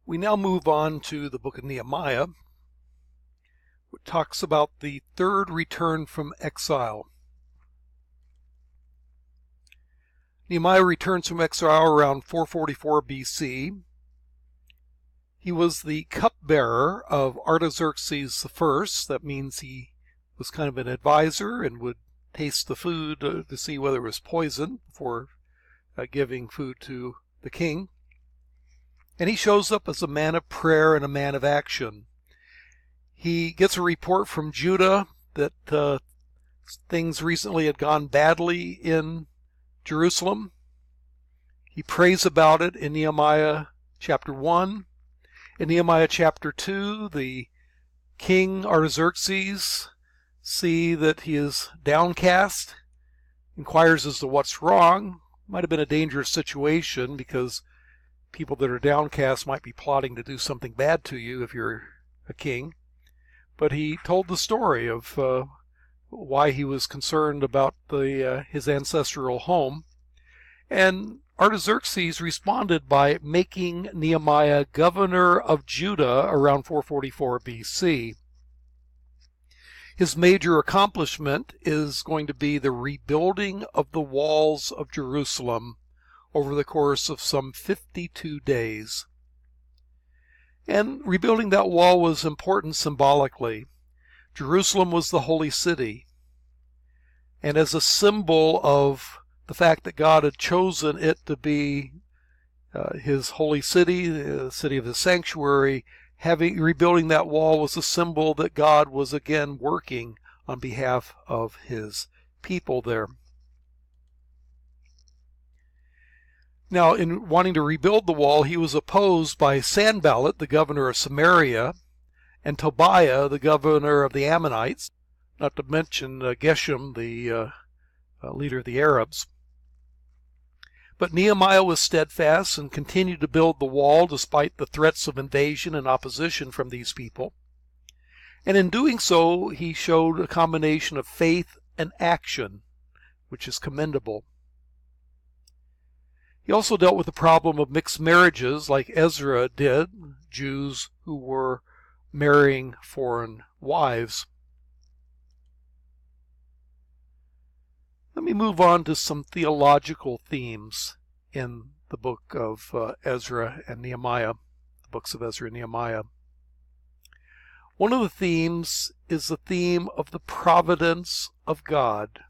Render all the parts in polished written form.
We now move on to the book of Nehemiah, which talks about the third return from exile. Nehemiah returns from exile around 444 BC. He was the cupbearer of Artaxerxes I. That means he was kind of an advisor and would taste the food to see whether it was poison before giving food to the king. And he shows up as a man of prayer and a man of action. He gets a report from Judah that things recently had gone badly in Jerusalem. He prays about it in Nehemiah chapter 1. In Nehemiah chapter 2, the king Artaxerxes sees that he is downcast, inquires as to what's wrong. Might have been a dangerous situation because people that are downcast might be plotting to do something bad to you if you're a king. But he told the story of why he was concerned about his ancestral home. And Artaxerxes responded by making Nehemiah governor of Judah around 444 BC. His major accomplishment is going to be the rebuilding of the walls of Jerusalem over the course of some 52 days. And rebuilding that wall was important symbolically. Jerusalem was the holy city. And as a symbol of the fact that God had chosen it to be his holy city, the city of his sanctuary, rebuilding that wall was a symbol that God was again working on behalf of his people there. Now, in wanting to rebuild the wall, he was opposed by Sanballat, the governor of Samaria, and Tobiah, the governor of the Ammonites, not to mention Geshem, the leader of the Arabs. But Nehemiah was steadfast and continued to build the wall despite the threats of invasion and opposition from these people. And in doing so, he showed a combination of faith and action, which is commendable. He also dealt with the problem of mixed marriages like Ezra did, Jews who were marrying foreign wives. Let me move on to some theological themes in the book of Ezra and Nehemiah, the books of Ezra and Nehemiah. One of the themes is the theme of the providence of God,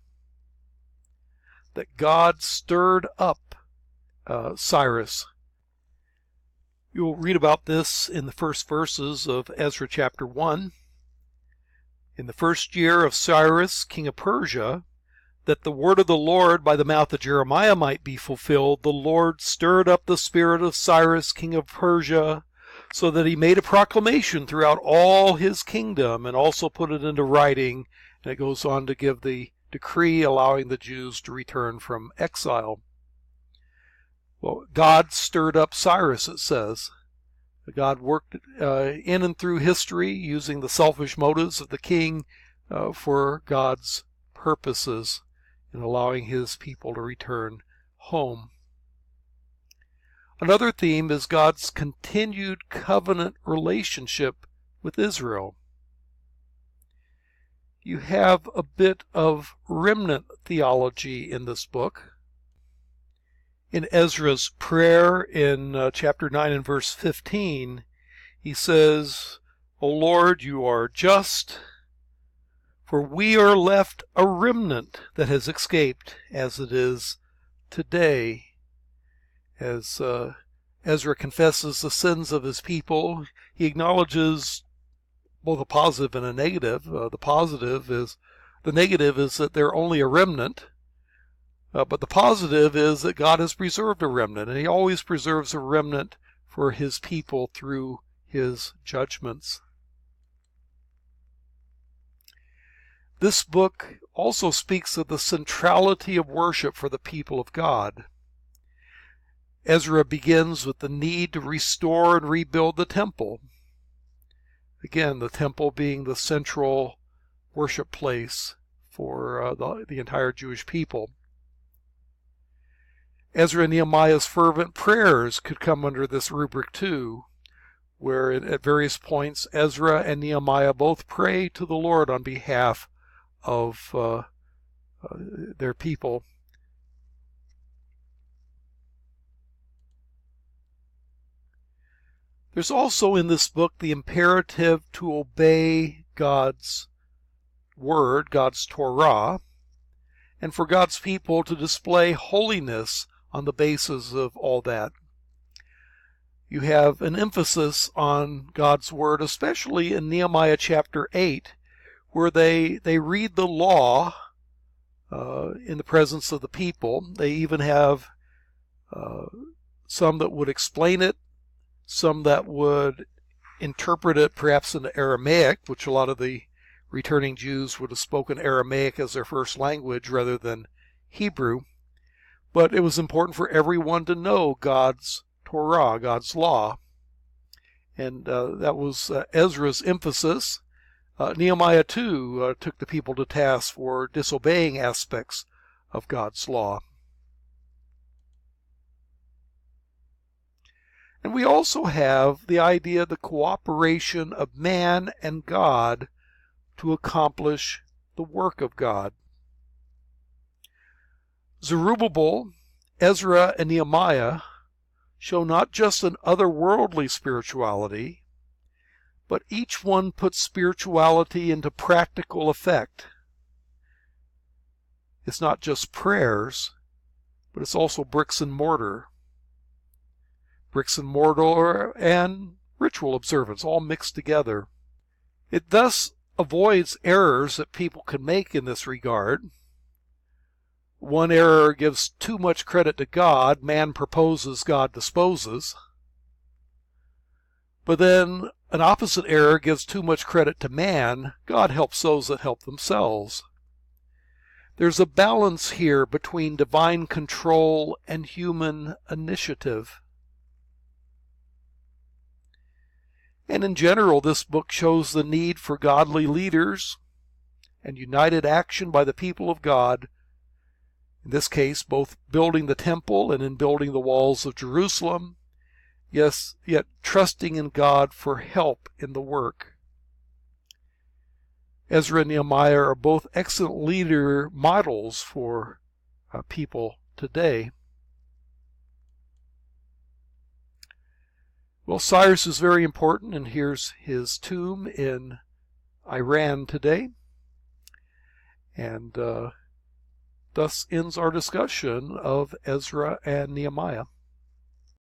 that God stirred up Cyrus. You'll read about this in the first verses of Ezra chapter 1. In the first year of Cyrus, king of Persia, that the word of the Lord by the mouth of Jeremiah might be fulfilled, the Lord stirred up the spirit of Cyrus, king of Persia, so that he made a proclamation throughout all his kingdom and also put it into writing. And it goes on to give the decree allowing the Jews to return from exile. Well, God stirred up Cyrus, it says. God worked in and through history using the selfish motives of the king for God's purposes in allowing his people to return home. Another theme is God's continued covenant relationship with Israel. You have a bit of remnant theology in this book. In Ezra's prayer in chapter 9 and verse 15, he says, O Lord, you are just, for we are left a remnant that has escaped as it is today. As Ezra confesses the sins of his people, he acknowledges both a positive and a negative. The negative is that they're only a remnant. But the positive is that God has preserved a remnant, and he always preserves a remnant for his people through his judgments. This book also speaks of the centrality of worship for the people of God. Ezra begins with the need to restore and rebuild the temple. Again, the temple being the central worship place for the entire Jewish people. Ezra and Nehemiah's fervent prayers could come under this rubric too. where at various points Ezra and Nehemiah both pray to the Lord on behalf of their people. There's also in this book the imperative to obey God's Word, God's Torah, and for God's people to display holiness on the basis of all that. You have an emphasis on God's Word, especially in Nehemiah chapter 8, where they read the law in the presence of the people. They even have some that would explain it, some that would interpret it perhaps in Aramaic, which a lot of the returning Jews would have spoken Aramaic as their first language rather than Hebrew. But it was important for everyone to know God's Torah, God's law. And that was Ezra's emphasis. Nehemiah, too, took the people to task for disobeying aspects of God's law. And we also have the idea of the cooperation of man and God to accomplish the work of God. Zerubbabel, Ezra, and Nehemiah show not just an otherworldly spirituality, but each one puts spirituality into practical effect. It's not just prayers, but it's also bricks and mortar. Bricks and mortar and ritual observance all mixed together. It thus avoids errors that people can make in this regard. One error gives too much credit to God. Man proposes, God disposes. But then an opposite error gives too much credit to man. God helps those that help themselves. There's a balance here between divine control and human initiative. And in general, this book shows the need for godly leaders and united action by the people of God, in this case, both building the temple and in building the walls of Jerusalem, yes, yet trusting in God for help in the work. Ezra and Nehemiah are both excellent leader models for people today. Well, Cyrus is very important, and here's his tomb in Iran today. And thus ends our discussion of Ezra and Nehemiah.